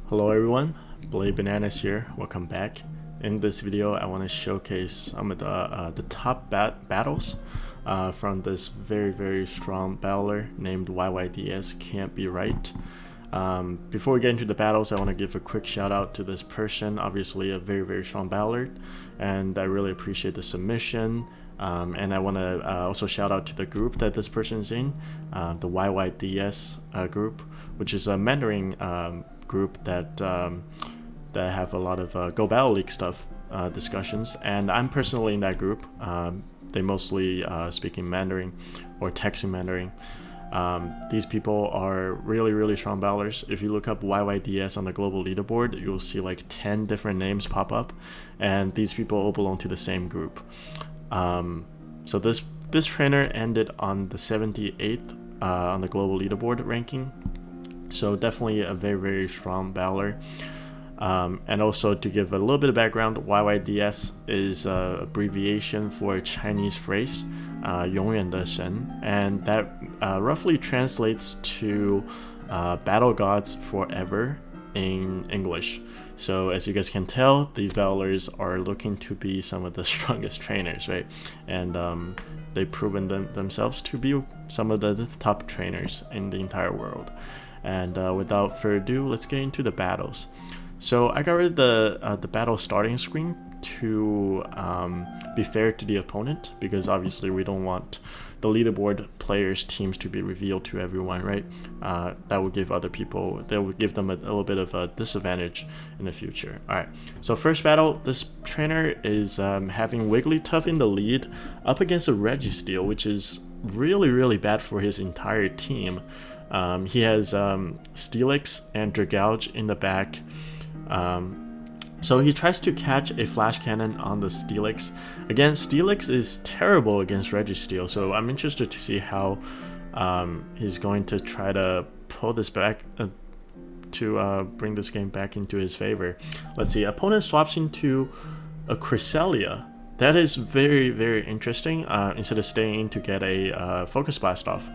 Hello everyone, Blade Bananas here, welcome back. In this video I want to showcase some of the top battles from this very strong battler named YYdsCantBeRight. Before we get into the battles, I want to give a quick shout out to this person, obviously a very strong battler, and I really appreciate the submission. And I want to also shout out to the group that this person is in, the YYds group, which is a mentoring group that have a lot of Go Battle League stuff discussions, and I'm personally in that group. They mostly speak in Mandarin or text in Mandarin. These people are really strong battlers. If you look up YYds on the global leaderboard, you'll see like 10 different names pop up, and these people all belong to the same group. So this trainer ended on the 78th on the global leaderboard ranking. So definitely a very strong battler. And also to give a little bit of background, YYds is an abbreviation for a Chinese phrase, 永远的神, and that roughly translates to battle gods forever in English. So as you guys can tell, these battlers are looking to be some of the strongest trainers, right? And they've proven themselves to be some of the top trainers in the entire world. And without further ado, let's get into the battles. So I got rid of the battle starting screen to be fair to the opponent, because obviously we don't want the leaderboard players' teams to be revealed to everyone, right? That would give other people, that would give them a little bit of a disadvantage in the future. All right, so first battle, this trainer is having Wigglytuff in the lead up against a Registeel, which is really bad for his entire team. He has Steelix and Dragalge in the back. So he tries to catch a flash cannon on the Steelix. Again, Steelix is terrible against Registeel, so I'm interested to see how he's going to try to pull this back to bring this game back into his favor. Let's see, opponent swaps into a Cresselia. That is very interesting, instead of staying in to get a Focus Blast off,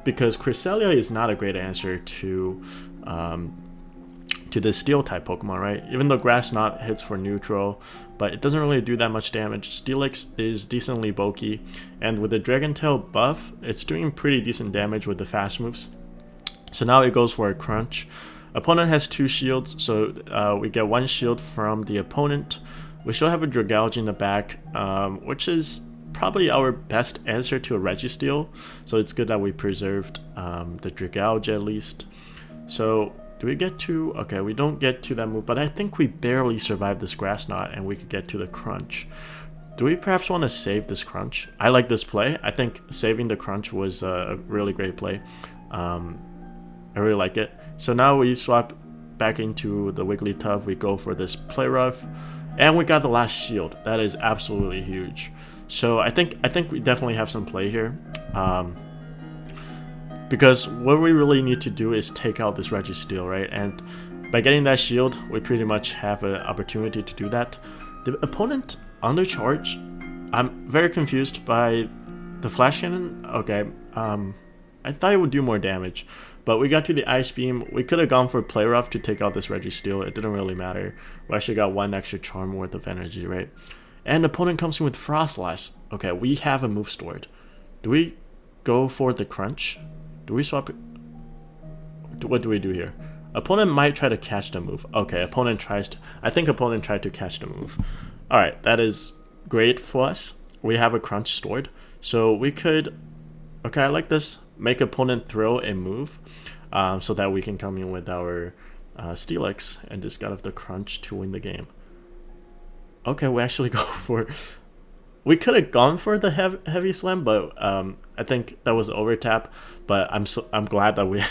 because Cresselia is not a great answer to the steel type Pokemon, right? Even though Grass Knot hits for neutral, but it doesn't really do that much damage. Steelix is decently bulky, and with the Dragon Tail buff, it's doing pretty decent damage with the fast moves. So now it goes for a Crunch. Opponent has 2 shields, so we get 1 shield from the opponent. We still have a Dragalge in the back, which is probably our best answer to a Registeel, so it's good that we preserved the Dragalge at least. So do we get to, okay, we don't get to that move, but I think we barely survived this Grass Knot and we could get to the Crunch. Do we perhaps want to save this Crunch? I like this play. I think saving the Crunch was a really great play. I really like it. So now we swap back into the Wigglytuff, we go for this Play Rough, and we got the last shield. That is absolutely huge. So I think we definitely have some play here. Because what we really need to do is take out this Registeel, right? And by getting that shield, we pretty much have an opportunity to do that. The opponent undercharge. I'm very confused by the Flash Cannon. Okay, I thought it would do more damage, but we got to the Ice Beam. We could have gone for Play Rough to take out this Registeel. It didn't really matter. We actually got 1 extra charm worth of energy, right? And the opponent comes in with Froslass. Okay, we have a move stored. Do we go for the Crunch? Do we swap? What do we do here? Opponent might try to catch the move. Okay, opponent tries to. I think opponent tried to catch the move. Alright, that is great for us. We have a Crunch stored. So we could. Okay, I like this. Make opponent throw a move so that we can come in with our Steelix and just get off the Crunch to win the game. Okay, we actually go for. We could have gone for the heavy slam, but I think that was overtap. But I'm glad that we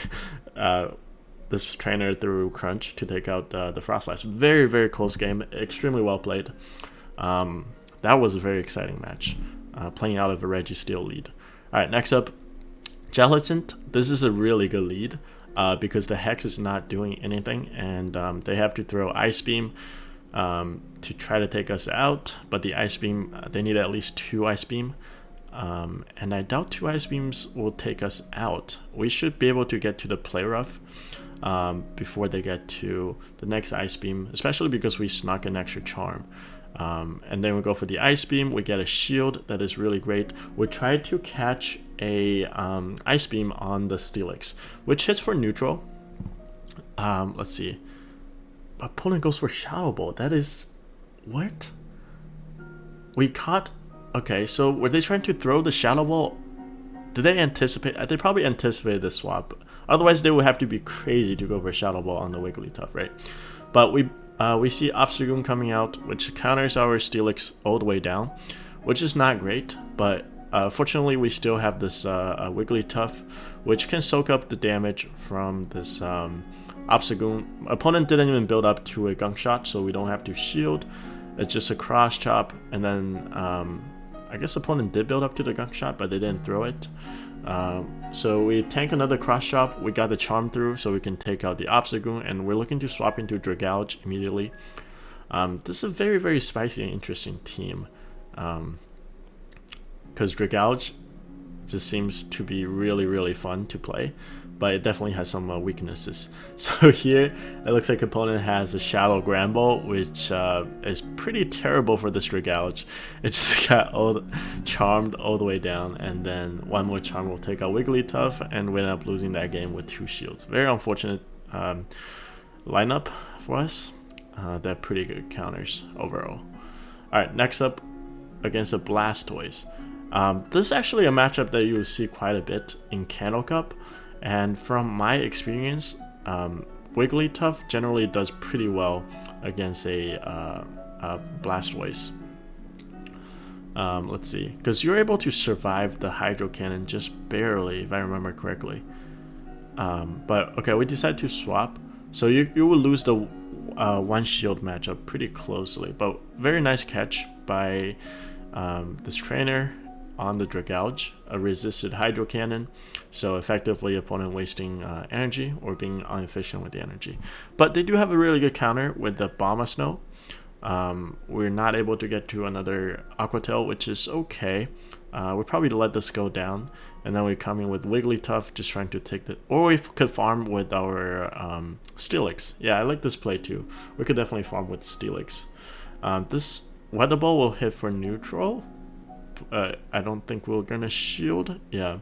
this trainer threw Crunch to take out the Froslass. Very close game, extremely well played. That was a very exciting match, playing out of a Registeel lead. All right, next up, Jellicent. This is a really good lead because the Hex is not doing anything, and they have to throw Ice Beam to try to take us out, but the Ice Beam, they need at least 2 Ice Beam, and I doubt 2 Ice Beams will take us out. We should be able to get to the Play Rough. before they get to the next Ice Beam, especially because we snuck an extra charm. And then we go for the Ice Beam, we get a shield that is really great. We try to catch a Ice Beam on the Steelix, which hits for neutral. Let's see. Opponent goes for Shadow Ball. That is... what? We caught... okay, so were they trying to throw the Shadow Ball? Did they anticipate? They probably anticipated the swap. Otherwise, they would have to be crazy to go for Shadow Ball on the Wigglytuff, right? But we see Obstagoon coming out, which counters our Steelix all the way down, which is not great. But fortunately, we still have this Wigglytuff, which can soak up the damage from this Obstagoon. Opponent didn't even build up to a Gunk Shot, so we don't have to shield. It's just a Cross Chop, and then I guess opponent did build up to the Gunk Shot, but they didn't throw it. So we tank another Cross Chop, we got the Charm through, so we can take out the Obstagoon, and we're looking to swap into Dragalge immediately. This is a very, very spicy and interesting team, because Dragalge just seems to be really, really fun to play, but it definitely has some weaknesses. So here, it looks like opponent has a Shadow Gramble, which is pretty terrible for this Dragalge. It just got charmed all the way down, and then one more charm will take out Wigglytuff, and we end up losing that game with 2 shields. Very unfortunate lineup for us. They're pretty good counters overall. Alright, next up against a Blastoise. This is actually a matchup that you will see quite a bit in Kanto Cup. And from my experience, Wigglytuff generally does pretty well against a Blastoise. Let's see, because you're able to survive the Hydro Cannon just barely, if I remember correctly. But okay, we decided to swap, so you will lose the one shield matchup pretty closely. But very nice catch by this trainer on the Dragalge, a resisted Hydro Cannon, so effectively opponent wasting energy or being inefficient with the energy. But they do have a really good counter with the Abomasnow. We're not able to get to another Aqua Tail, which is okay. We'll probably let this go down, and then we come in with Wigglytuff, just trying to take the... or we could farm with our Steelix. Yeah, I like this play too. We could definitely farm with Steelix. This Weather Ball will hit for neutral. I don't think we're gonna shield. Yeah,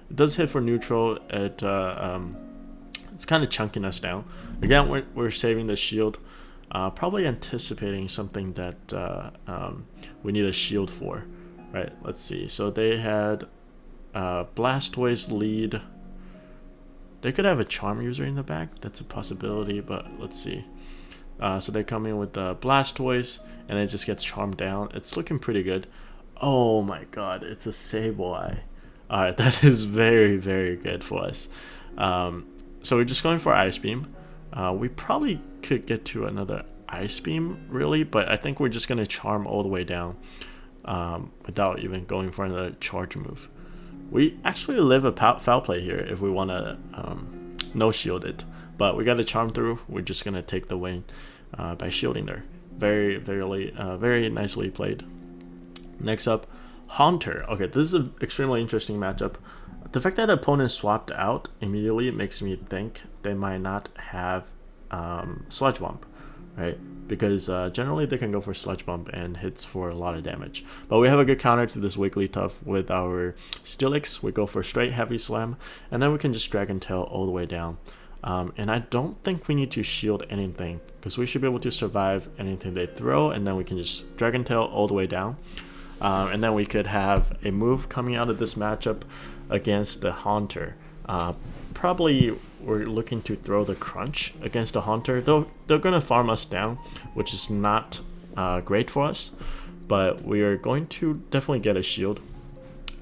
it does hit for neutral. It's kind of chunking us down. Again, we're saving the shield, probably anticipating something that we need a shield for. Right, let's see. So they had Blastoise Lead. They could have a Charm user in the back. That's a possibility, but let's see. So they come in with the Blastoise, and it just gets charmed down. It's looking pretty good. Oh my god, it's a Sableye. Alright, that is very, very good for us. So we're just going for Ice Beam. We probably could get to another Ice Beam, really, but I think we're just going to Charm all the way down without even going for another Charge move. We actually live a foul play here if we want to no-shield it, but we got to Charm through. We're just going to take the win by shielding there. Very nicely played. Next up, Haunter. Okay, this is an extremely interesting matchup. The fact that the opponent swapped out immediately makes me think they might not have Sludge Bomb, right? Because generally they can go for Sludge Bomb and hits for a lot of damage. But we have a good counter to this Wigglytuff with our Steelix. We go for straight Heavy Slam, and then we can just Dragon Tail all the way down. And I don't think we need to shield anything, because we should be able to survive anything they throw, and then we can just Dragon Tail all the way down. And then we could have a move coming out of this matchup against the Haunter. Probably we're looking to throw the Crunch against the Haunter. They're going to farm us down, which is not great for us. But we are going to definitely get a shield.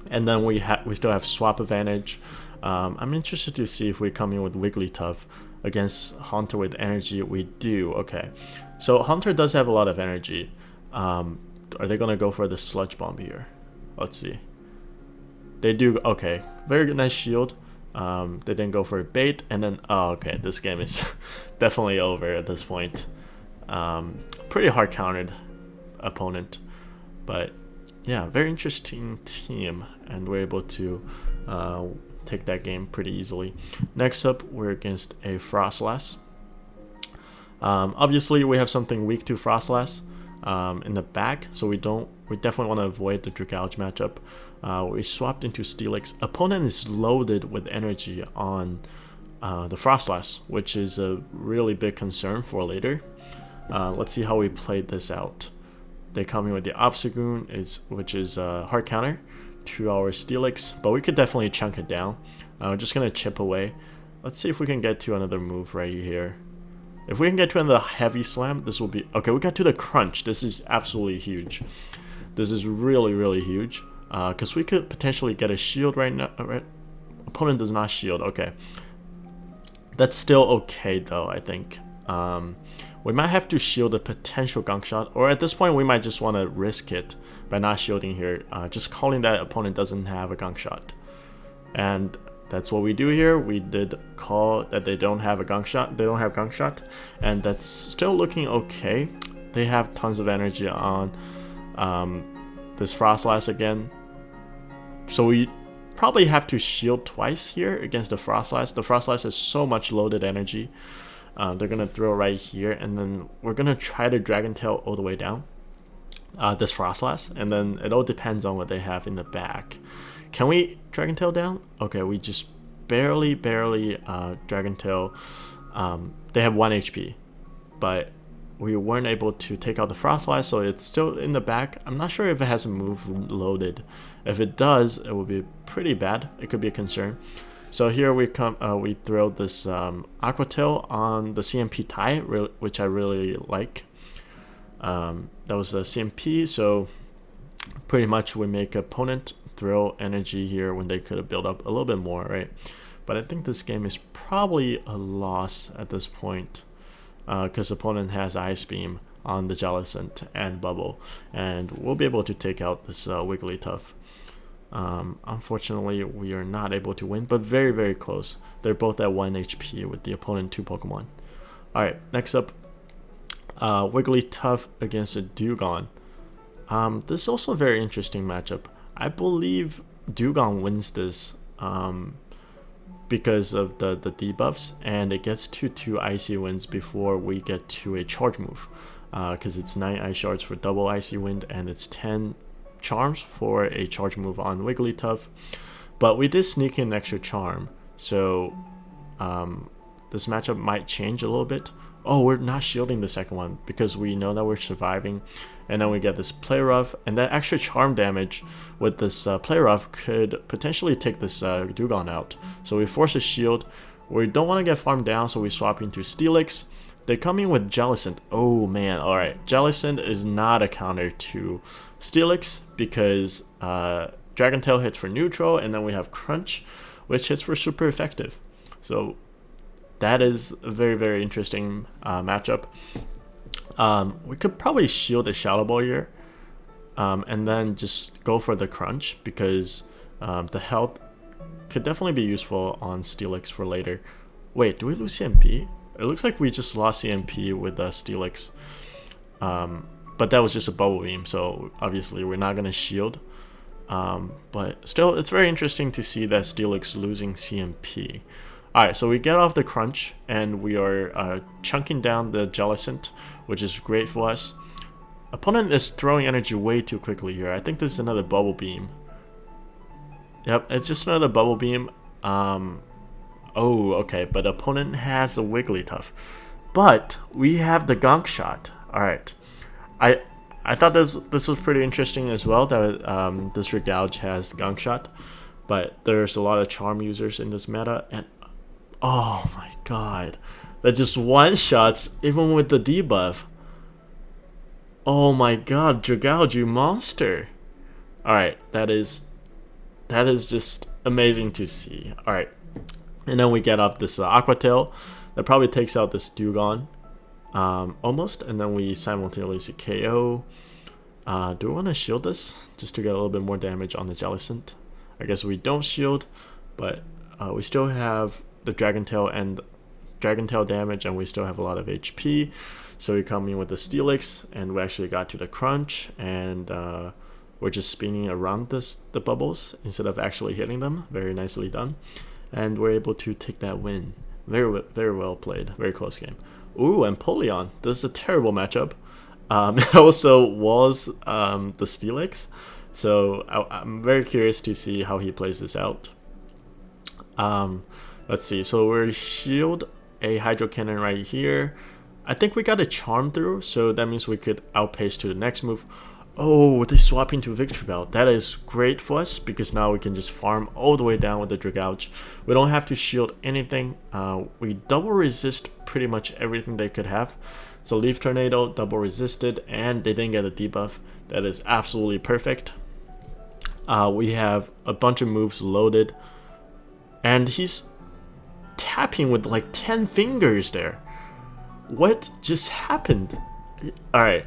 And then we still have swap advantage. I'm interested to see if we come in with Wigglytuff against Haunter with energy. We do. Okay. So Haunter does have a lot of energy. Are they going to go for the Sludge Bomb here? Let's see. They do. Okay. Very good. Nice shield. They didn't go for a bait. And then, oh, okay. This game is definitely over at this point. Pretty hard countered opponent. But yeah, very interesting team. And we're able to take that game pretty easily. Next up, we're against a Froslass. Obviously, we have something weak to Froslass in the back, so we definitely want to avoid the Dragalge matchup. We swapped into Steelix. Opponent is loaded with energy on the Froslass, which is a really big concern for later. Let's see how we played this out. They come in with the Obstagoon, which is a hard counter to our Steelix, but we could definitely chunk it down. We're just gonna chip away. Let's see if we can get to another move right here. If we can get to another heavy slam, this will be okay. We got to the crunch. This is absolutely huge. This is really, really huge because we could potentially get a shield right now. Right? Opponent does not shield. Okay, that's still okay though. I think we might have to shield a potential gunk shot, or at this point we might just want to risk it by not shielding here, just calling that opponent doesn't have a gunk shot. And that's what we do here. We did call that they don't have a gunk shot. They don't have gunk shot, and that's still looking okay. They have tons of energy on this Froslass again, so we probably have to shield twice here against the Froslass. The Froslass has so much loaded energy. They're gonna throw right here, and then we're gonna try to Dragon Tail all the way down this Froslass, and then it all depends on what they have in the back. Can we Dragon Tail down? Okay, we just barely Dragon Tail. They have 1 HP, but we weren't able to take out the Froslass, so it's still in the back. I'm not sure if it has a move loaded. If it does, it would be pretty bad. It could be a concern. So here we come. We throw this Aqua Tail on the CMP tie, which I really like. That was the CMP, so pretty much we make opponent throw energy here when they could have built up a little bit more, right? But I think this game is probably a loss at this point because opponent has Ice Beam on the Jellicent and Bubble, and we'll be able to take out this Wigglytuff. Unfortunately, we are not able to win, but very, very close. They're both at 1 HP with the opponent 2 Pokemon. Alright, next up, Wigglytuff against a Dewgong. This is also a very interesting matchup. I believe Dewgong wins this because of the debuffs, and it gets to 2 Icy Winds before we get to a charge move. Because it's 9 Ice Shards for double Icy Wind, and it's 10 Charms for a charge move on Wigglytuff. But we did sneak in an extra Charm, so this matchup might change a little bit. Oh, we're not shielding the second one because we know that we're surviving, and then we get this Play Rough, and that extra charm damage with this Play Rough could potentially take this Dewgong out. So we force a shield. We don't want to get farmed down, so we swap into Steelix. They come in with Jellicent. Oh man, alright. Jellicent is not a counter to Steelix because Dragon Tail hits for neutral, and then we have Crunch, which hits for super effective. So that is a very, very interesting matchup. We could probably shield a Shadow Ball here and then just go for the Crunch because the health could definitely be useful on Steelix for later. Wait, do we lose CMP? It looks like we just lost CMP with Steelix. But that was just a Bubble Beam, so obviously we're not going to shield. But still, it's very interesting to see that Steelix losing CMP. Alright, so we get off the Crunch, and we are chunking down the Jellicent, which is great for us. Opponent is throwing energy way too quickly here. I think this is another Bubble Beam. Yep, it's just another Bubble Beam. Oh, okay, but opponent has a Wigglytuff. But we have the Gunk Shot. Alright. I thought this was pretty interesting as well, that this Dragalge has Gunk Shot. But there's a lot of Charm users in this meta, and oh my god, that just one-shots even with the debuff. Oh my god, Dragalge, you monster. Alright, that is just amazing to see. Alright, and then we get up this Aqua Tail that probably takes out this Dewgong almost, and then we simultaneously KO. Do we want to shield this just to get a little bit more damage on the Jellicent? I guess we don't shield, but we still have the Dragon Tail and Dragon Tail damage, and we still have a lot of HP. So we come in with the Steelix, and we actually got to the Crunch, and we're just spinning around the bubbles instead of actually hitting them. Very nicely done. And we're able to take that win. Very well played. Very close game. Ooh, Empoleon. This is a terrible matchup. It also was the Steelix. So I'm very curious to see how he plays this out. Let's see. So we're shield a Hydro Cannon right here. I think we got a Charm through, so that means we could outpace to the next move. Oh, they swap into Victreebel. That is great for us because now we can just farm all the way down with the Dragalge. We don't have to shield anything. We double resist pretty much everything they could have. So Leaf Tornado, double resisted, and they didn't get a debuff. That is absolutely perfect. We have a bunch of moves loaded, and he's tapping with like 10 fingers there. What just happened? Alright,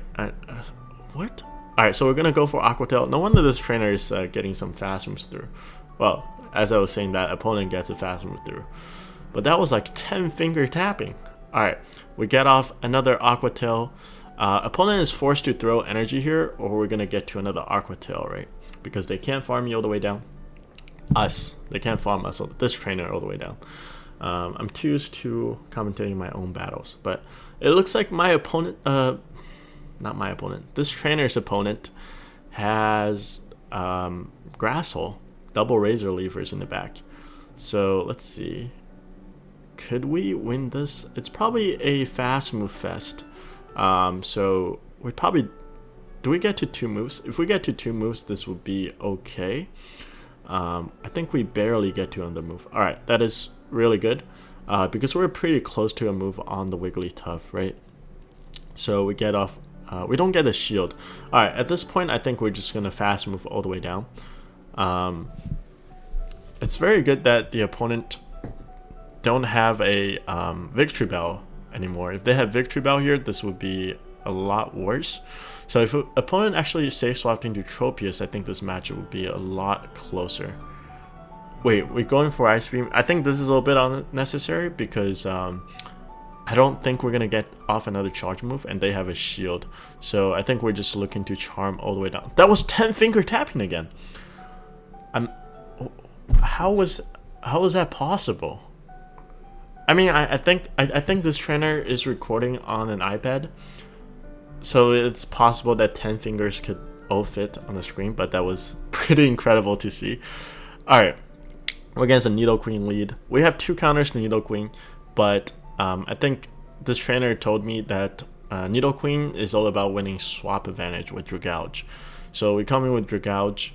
what? Alright, so we're gonna go for Aqua Tail. No wonder this trainer is getting some fast moves through. Well, as I was saying, that opponent gets a fast move through. But that was like 10 finger tapping. Alright, we get off another Aqua Tail. Opponent is forced to throw energy here, or we're gonna get to another Aqua Tail, right? Because they can't farm me all the way down. They can't farm us, this trainer all the way down. I'm too used to commentating my own battles, but it looks like my opponent, not my opponent, this trainer's opponent has Grass Hole, double Razor Levers in the back. So let's see, could we win this? It's probably a fast move fest. So we probably, do we get to 2 moves? If we get to 2 moves, this would be okay. I think we barely get to another move. Alright, that is really good because we're pretty close to a move on the Wigglytuff, right? So we get off, we don't get a shield. Alright, at this point I think we're just gonna fast move all the way down. It's very good that the opponent don't have a Victreebel anymore. If they had Victreebel here, this would be a lot worse. So if an opponent actually safe swapped into Tropius, I think this matchup would be a lot closer. Wait, we're going for Ice Beam. I think this is a little bit unnecessary because I don't think we're going to get off another charge move, and they have a shield. So I think we're just looking to charm all the way down. That was 10 finger tapping again. How was that possible? I mean, I think this trainer is recording on an iPad. So it's possible that 10 fingers could all fit on the screen, but that was pretty incredible to see. Alright, we're against a Nidoqueen Lead. We have 2 counters to Nidoqueen, but I think this trainer told me that Nidoqueen is all about winning swap advantage with Dragalge. So we come in with Dragalge,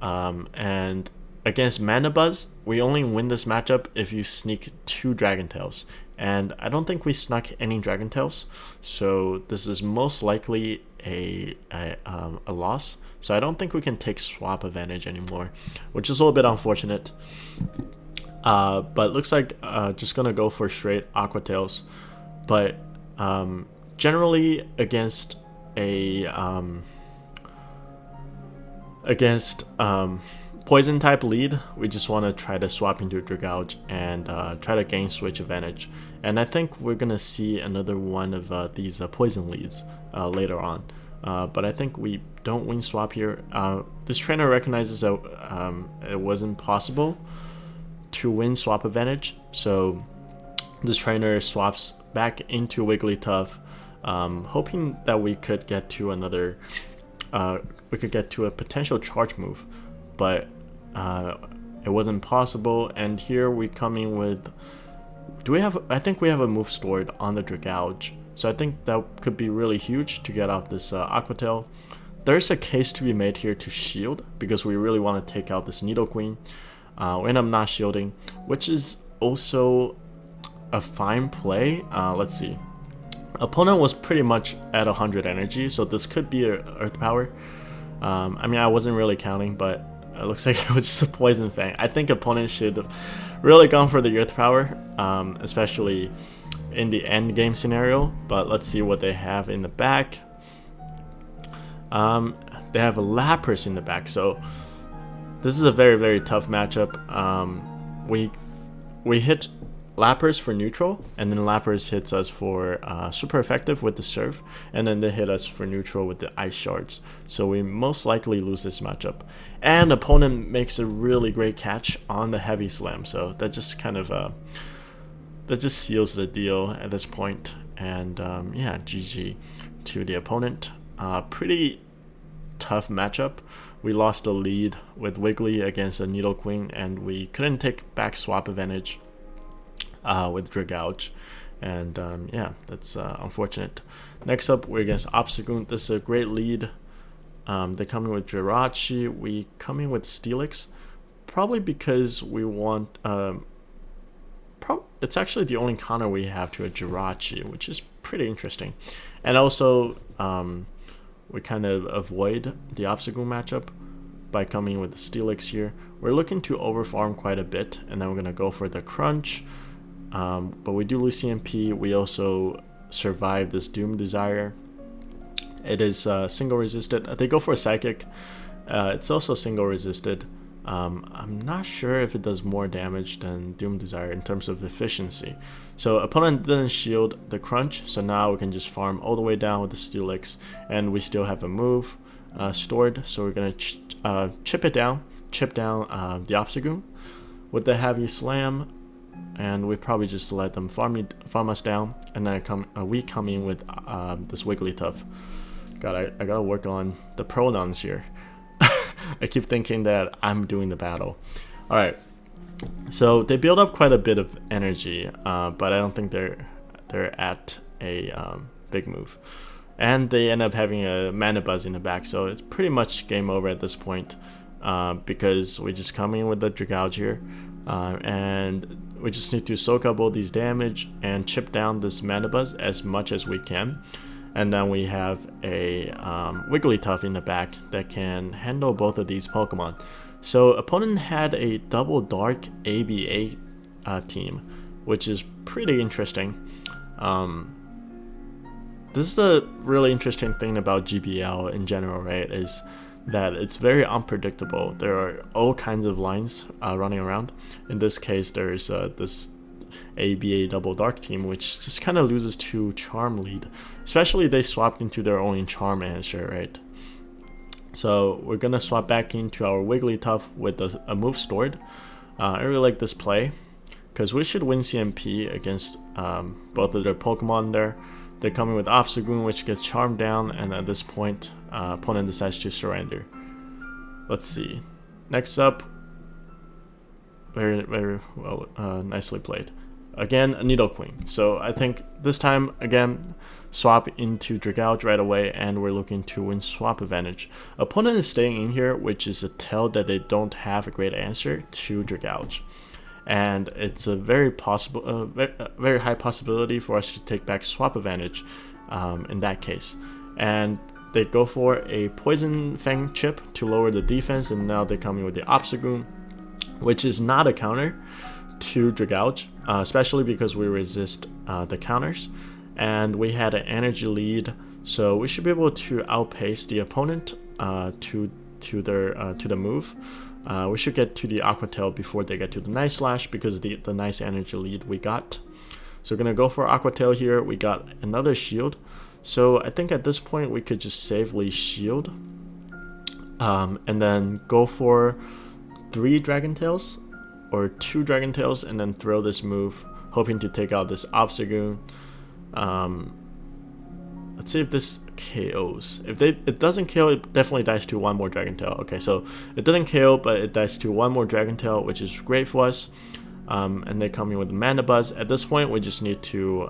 and against Manabuzz, we only win this matchup if you sneak 2 Dragon Tails. And I don't think we snuck any Dragon Tails, so this is most likely a loss. So I don't think we can take swap advantage anymore, which is a little bit unfortunate. But looks like just gonna go for straight Aqua Tails. But generally against a Poison type lead, we just want to try to swap into Dragalge and try to gain switch advantage. And I think we're gonna see another one of these poison leads later on. But I think we don't win swap here. This trainer recognizes that it wasn't possible to win swap advantage, so this trainer swaps back into Wigglytuff, hoping that we could get to another, we could get to a potential charge move. But it wasn't possible, and here we come in with, I think we have a move stored on the Dragalge, so I think that could be really huge to get off this Aqua Tail. There's a case to be made here to shield, because we really want to take out this Nidoqueen. We end up not shielding, which is also a fine play. Let's see. Opponent was pretty much at 100 energy, so this could be a Earth Power. I mean, I wasn't really counting, but it looks like it was just a Poison Fang. I think opponent should have really gone for the Earth Power, especially in the end game scenario. But let's see what they have in the back. They have a Lapras in the back, so this is a very, very tough matchup. We hit Lapras for neutral, and then Lapras hits us for super effective with the Surf, and then they hit us for neutral with the Ice Shards. So we most likely lose this matchup. And opponent makes a really great catch on the Heavy Slam, so that just kind of that just seals the deal at this point. And yeah, GG to the opponent. Pretty tough matchup. We lost the lead with Wiggly against a Nidoqueen, and we couldn't take back swap advantage with Dragalge, and yeah, that's unfortunate. Next up, we're against Obstagoon. This is a great lead. They come in with Jirachi. We come in with Steelix, probably because we want. It's actually the only counter we have to a Jirachi, which is pretty interesting, and also we kind of avoid the Obstagoon matchup by coming with the Steelix here. We're looking to overfarm quite a bit, and then we're gonna go for the Crunch. But we do lose CMP. We also survive this Doom Desire. It is single resisted. They go for a Psychic. It's also single resisted. I'm not sure if it does more damage than Doom Desire in terms of efficiency. So opponent didn't shield the Crunch, so now we can just farm all the way down with the Steelix, and we still have a move stored. So we're gonna chip down the Obstagoon with the Heavy Slam. And we probably just let them farm us down, and then we come in with this Wigglytuff. God, I gotta work on the pronouns here. I keep thinking that I'm doing the battle. All right, so they build up quite a bit of energy, but I don't think they're at a big move, and they end up having a Mana Buzz in the back, so it's pretty much game over at this point, because we just come in with the Dragalge here, and we just need to soak up all these damage and chip down this Mana Buzz as much as we can. And then we have a Wigglytuff in the back that can handle both of these Pokemon. So opponent had a double dark ABA team, which is pretty interesting. This is the really interesting thing about GBL in general, right? Is that it's very unpredictable. There are all kinds of lines running around. In this case, there's this ABA double dark team, which just kind of loses to Charm Lead, especially they swapped into their own Charm answer, right? So we're gonna swap back into our Wigglytuff with a move stored. I really like this play because we should win CMP against both of their Pokemon there. They're coming with Obstagoon, which gets charmed down, and at this point, opponent decides to surrender. Let's see. Next up, very well, nicely played. Again, a Nidoqueen. So I think this time, again, swap into Dragalge right away, and we're looking to win swap advantage. Opponent is staying in here, which is a tell that they don't have a great answer to Dragalge. And it's a very high possibility for us to take back swap advantage in that case. And they go for a Poison Fang chip to lower the defense, and now they're coming with the Obstagoon, which is not a counter to Dragalge, especially because we resist the counters. And we had an energy lead, so we should be able to outpace the opponent to the move. We should get to the Aqua Tail before they get to the Nice Slash, because the nice energy lead we got. So we're gonna go for Aqua Tail here. We got another shield, so I think at this point we could just safely shield, and then go for 3 Dragon Tails or 2 Dragon Tails, and then throw this move, hoping to take out this Obstagoon. Let's see if this KOs. If it doesn't KO, it definitely dies to 1 more Dragon Tail. Okay, so it didn't KO, but it dies to 1 more Dragon Tail, which is great for us. And they come in with Mana Buzz. At this point, we just need to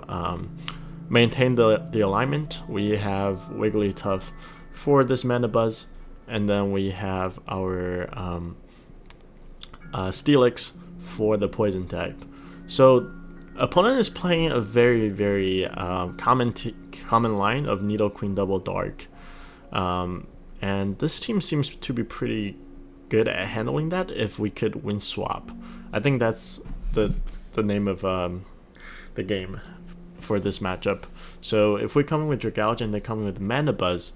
maintain the alignment. We have Wigglytuff for this Mana Buzz, and then we have our Steelix for the Poison type. So opponent is playing a very common line of Nidoqueen Double Dark, and this team seems to be pretty good at handling that if we could win swap. I think that's the name of the game for this matchup. So if we come in with Dragalge and they come in with Mana Buzz,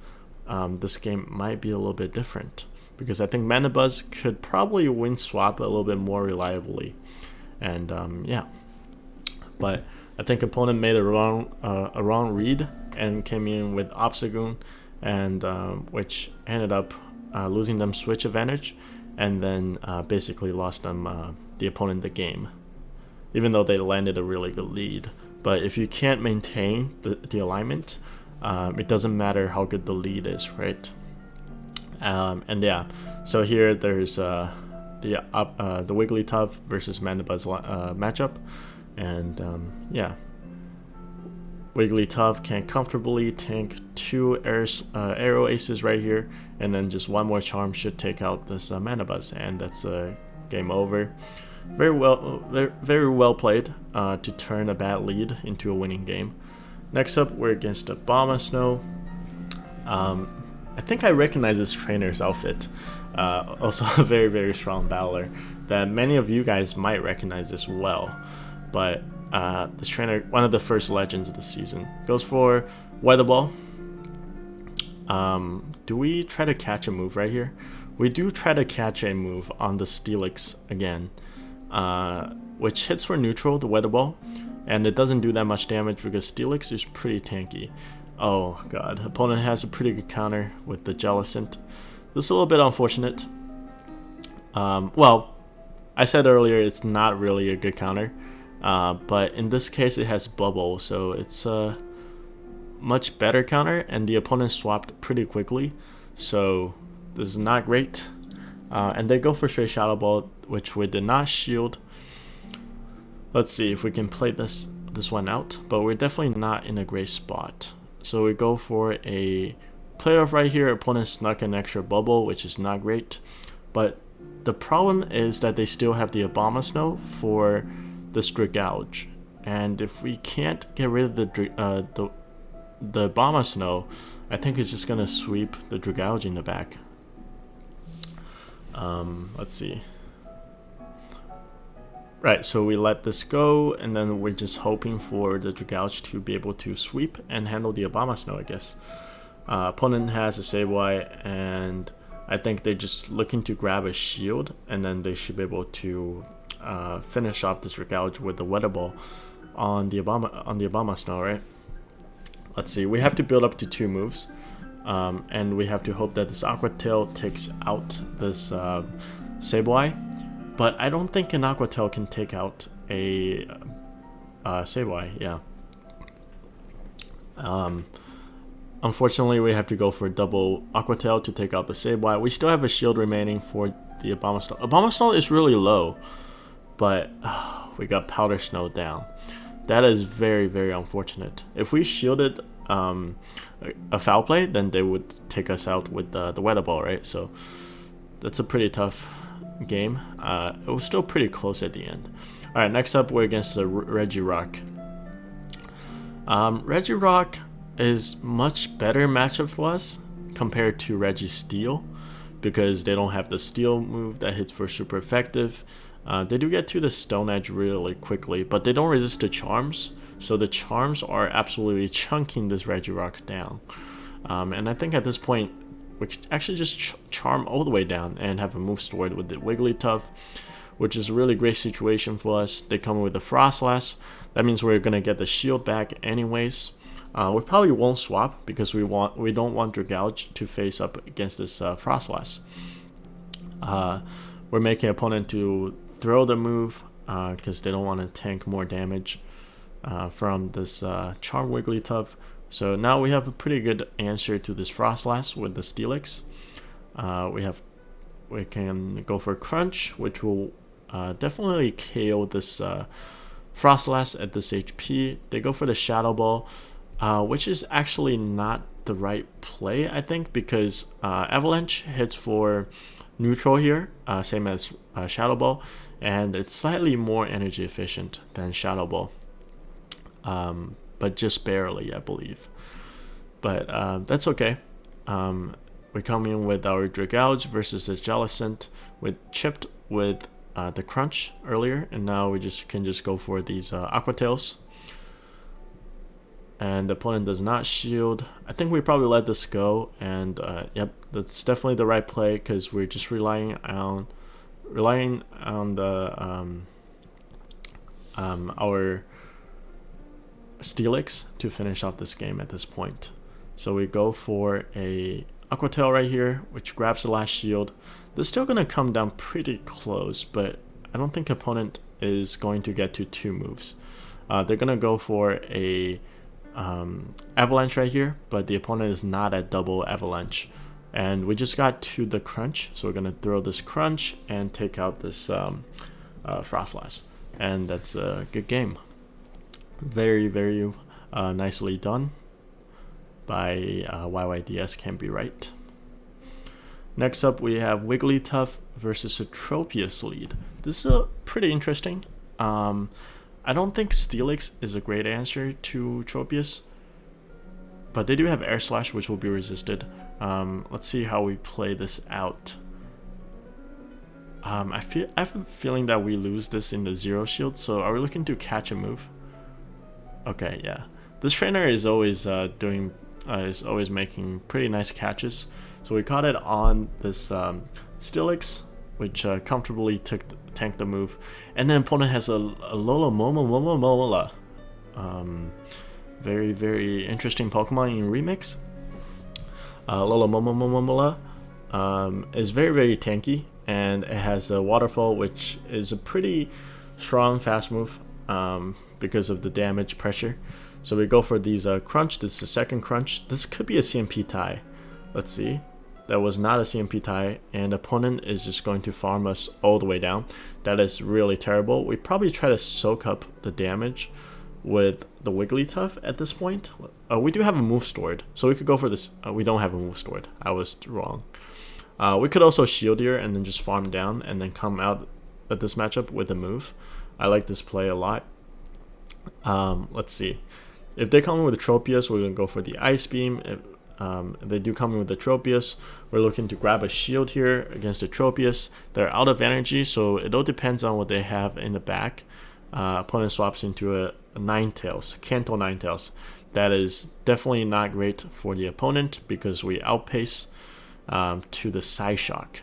this game might be a little bit different, because I think Mana Buzz could probably win swap a little bit more reliably. And yeah, But I think opponent made a wrong read and came in with Obstagoon, and which ended up losing them switch advantage, and then basically lost them the opponent the game, even though they landed a really good lead. But if you can't maintain the alignment, it doesn't matter how good the lead is, right? And yeah, so here there's the Wigglytuff versus Mandibuzz matchup, and yeah, Wigglytuff can comfortably tank 2 Arrow Aces right here, and then just 1 more charm should take out this Mandibuzz, and that's game over. Very well played to turn a bad lead into a winning game. Next up, we're against Abomasnow. I think I recognize this trainer's outfit. Also a very strong battler that many of you guys might recognize as well. But this trainer, one of the first legends of the season, goes for Weather Ball. Do we try to catch a move right here? We do try to catch a move on the Steelix again, which hits for neutral, the Weather Ball, and it doesn't do that much damage because Steelix is pretty tanky. Oh god, opponent has a pretty good counter with the Jellicent. This is a little bit unfortunate. Well, I said earlier it's not really a good counter, but in this case it has Bubble, so it's a much better counter, and the opponent swapped pretty quickly, so this is not great. And they go for straight Shadow Ball, which we did not shield. Let's see if we can play this one out, but we're definitely not in a great spot. So we go for a playoff right here. Opponent snuck an extra bubble, which is not great. But the problem is that they still have the Abomasnow for this Dragalge. And if we can't get rid of the Abomasnow, I think it's just going to sweep the Dragalge in the back. Let's see. Right, so we let this go, and then we're just hoping for the Dragalge to be able to sweep and handle the Abomasnow, I guess. Opponent has a Sableye, and I think they're just looking to grab a shield, and then they should be able to finish off this Dragalge with the Weather Ball on the Abomasnow, right? Let's see, we have to build up to 2 moves, and we have to hope that this Aqua Tail takes out this Sableye. But I don't think an Aqua Tail can take out a Sableye, yeah. Unfortunately, we have to go for a double Aqua Tail to take out the Sableye. We still have a shield remaining for the Abomasnow. Abomasnow is really low, but we got Powder Snow down. That is very unfortunate. If we shielded a Foul Play, then they would take us out with the Weather Ball, right? So that's a pretty tough game. It was still pretty close at the end. Alright, next up we're against the Regirock. Regirock is much better matchup for us compared to Registeel, because they don't have the Steel move that hits for super effective. They do get to the Stone Edge really quickly, but they don't resist the Charms, so the Charms are absolutely chunking this Regirock down. And I think at this point we could actually just charm all the way down and have a move stored with the Wigglytuff, which is a really great situation for us. They come with the Froslass. That means we're gonna get the shield back anyways. We probably won't swap because we don't want Dragalge to face up against this Froslass. We're making opponent to throw the move because they don't want to tank more damage from this Charm Wigglytuff. So now we have a pretty good answer to this Froslass with the Steelix. We can go for Crunch, which will definitely KO this Froslass at this HP. They go for the Shadow Ball, which is actually not the right play, I think, because Avalanche hits for neutral here, same as Shadow Ball, and it's slightly more energy efficient than Shadow Ball. But just barely, I believe. But that's okay. We come in with our Dragalge versus the Jellicent, with chipped with the Crunch earlier, and now we can just go for these Aqua Tails. And the opponent does not shield. I think we probably let this go, and yep, that's definitely the right play because we're just relying on the our Steelix to finish off this game at this point. So we go for a Aqua Tail right here, which grabs the last shield. This is still going to come down pretty close, but I don't think opponent is going to get to 2 moves. They're going to go for a Avalanche right here, but the opponent is not at double Avalanche. And we just got to the crunch, so we're going to throw this crunch and take out this Froslass. And that's a good game. Very, very nicely done by YYdsCantBeRight. Next up, we have Wigglytuff versus a Tropius Lead. This is pretty interesting. I don't think Steelix is a great answer to Tropius, but they do have Air Slash, which will be resisted. Let's see how we play this out. I have a feeling that we lose this in the 0 shield, so are we looking to catch a move? Okay, yeah. This trainer is always making pretty nice catches. So we caught it on this Steelix, which comfortably tanked the move. And then opponent has a Lola Momola. Very, very interesting Pokemon in Remix. Lola Momola is very, very tanky, and it has a Waterfall, which is a pretty strong fast move because of the damage pressure. So we go for these Crunch. This is the second Crunch. This could be a CMP tie. Let's see. That was not a CMP tie, and opponent is just going to farm us all the way down. That is really terrible. We probably try to soak up the damage with the Wigglytuff at this point. We do have a move stored, so we could go for this. We don't have a move stored. I was wrong. We could also shield here and then just farm down and then come out at this matchup with a move. I like this play a lot. Let's see. If they come in with a Tropius, we're going to go for the Ice Beam. If they do come in with the Tropius, we're looking to grab a shield here against the Tropius. They're out of energy, so it all depends on what they have in the back. Opponent swaps into a Ninetales, Kanto Ninetales. That is definitely not great for the opponent because we outpace to the Psyshock.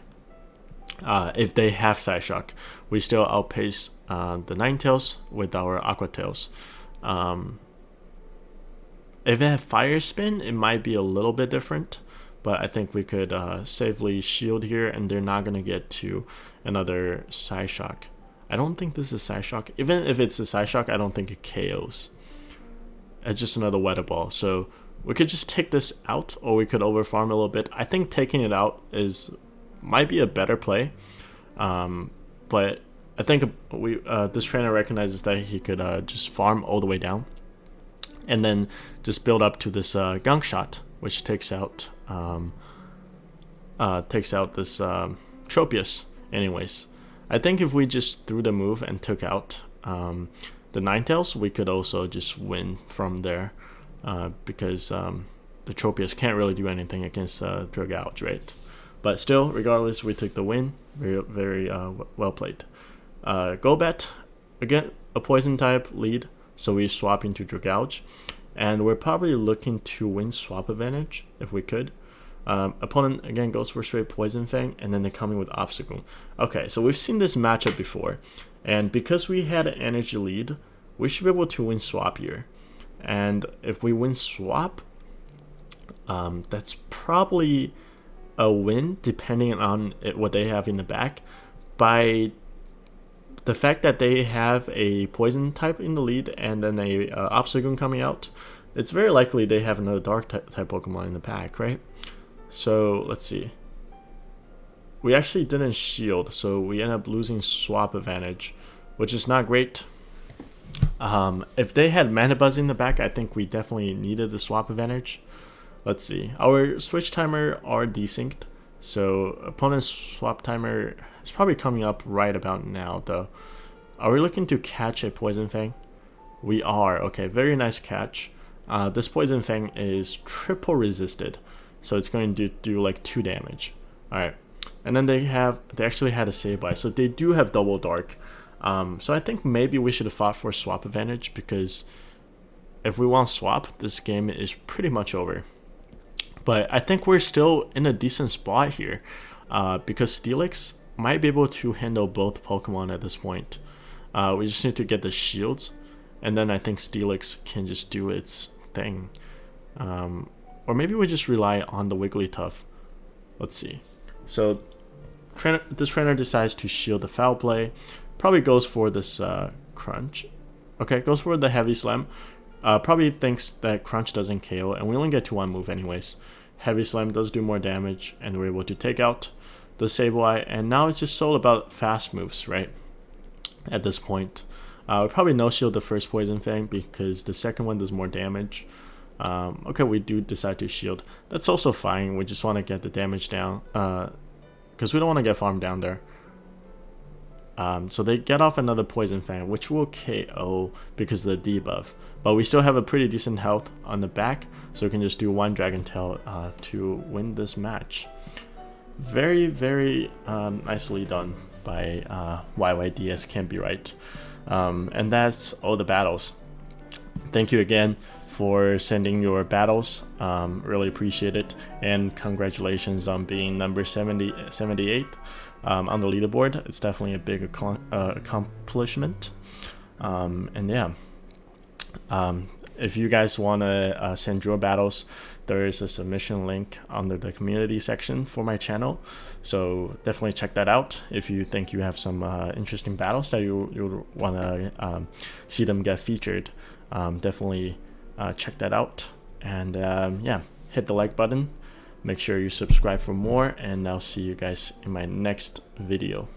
If they have Psyshock, we still outpace the Ninetales with our Aqua Tails. If it had Fire Spin, it might be a little bit different, but I think we could safely shield here, and they're not going to get to another Psyshock. I don't think this is Psyshock. Even if it's a Psyshock, I don't think it KOs. It's just another Weather Ball. So we could just take this out, or we could overfarm a little bit. I think taking it out might be a better play, but I think this trainer recognizes that he could just farm all the way down, and then just build up to this Gunk Shot, which takes out this Tropius. Anyways, I think if we just threw the move and took out the Ninetales, we could also just win from there, because the Tropius can't really do anything against Dragalge, right? But still, regardless, we took the win. Very, very well played. Golbat, again, a poison type lead, so we swap into Dragalge, and we're probably looking to win swap advantage if we could. Opponent again goes for straight Poison Fang, and then they're coming with Obstagoon. Okay, so we've seen this matchup before, and because we had an energy lead, we should be able to win swap here. And if we win swap, that's probably a win depending on what they have in the back. By the fact that they have a poison type in the lead and then a Obstagoon coming out, it's very likely they have another dark type Pokemon in the pack, right? So let's see. We actually didn't shield, so we end up losing swap advantage, which is not great. If they had Mana Buzz in the back, I think we definitely needed the swap advantage. Let's see. Our switch timer are desynced, so opponent's swap timer is probably coming up right about now, though. Are we looking to catch a Poison Fang? We are. Okay, very nice catch. This Poison Fang is triple resisted, so it's going to do like 2 damage. Alright, and then they actually had a Sableye, so they do have double dark. So I think maybe we should have fought for swap advantage, because if we want swap, this game is pretty much over. But I think we're still in a decent spot here, because Steelix might be able to handle both Pokemon at this point. We just need to get the shields, and then I think Steelix can just do its thing. Or maybe we just rely on the Wigglytuff. Let's see. So this trainer decides to shield the foul play. Probably goes for this Crunch. Okay, goes for the Heavy Slam. Probably thinks that Crunch doesn't KO, and we only get to one move anyways. Heavy Slam does do more damage, and we're able to take out the Sableye, and now it's just all about fast moves, right? At this point. We probably no-shield the first Poison Fang because the second one does more damage. Okay, we do decide to shield. That's also fine. We just want to get the damage down because we don't want to get farmed down there. So they get off another Poison Fang, which will KO because of the debuff. But we still have a pretty decent health on the back, so we can just do one Dragon Tail to win this match. Very, very nicely done by YYdsCantBeRight. And that's all the battles. Thank you again for sending your battles. Really appreciate it. And congratulations on being number 78 on the leaderboard. It's definitely a big accomplishment. And yeah, if you guys want to send your battles, there is a submission link under the community section for my channel. So definitely check that out if you think you have some interesting battles that you want to see them get featured. Definitely check that out. And yeah, hit the like button. Make sure you subscribe for more, and I'll see you guys in my next video.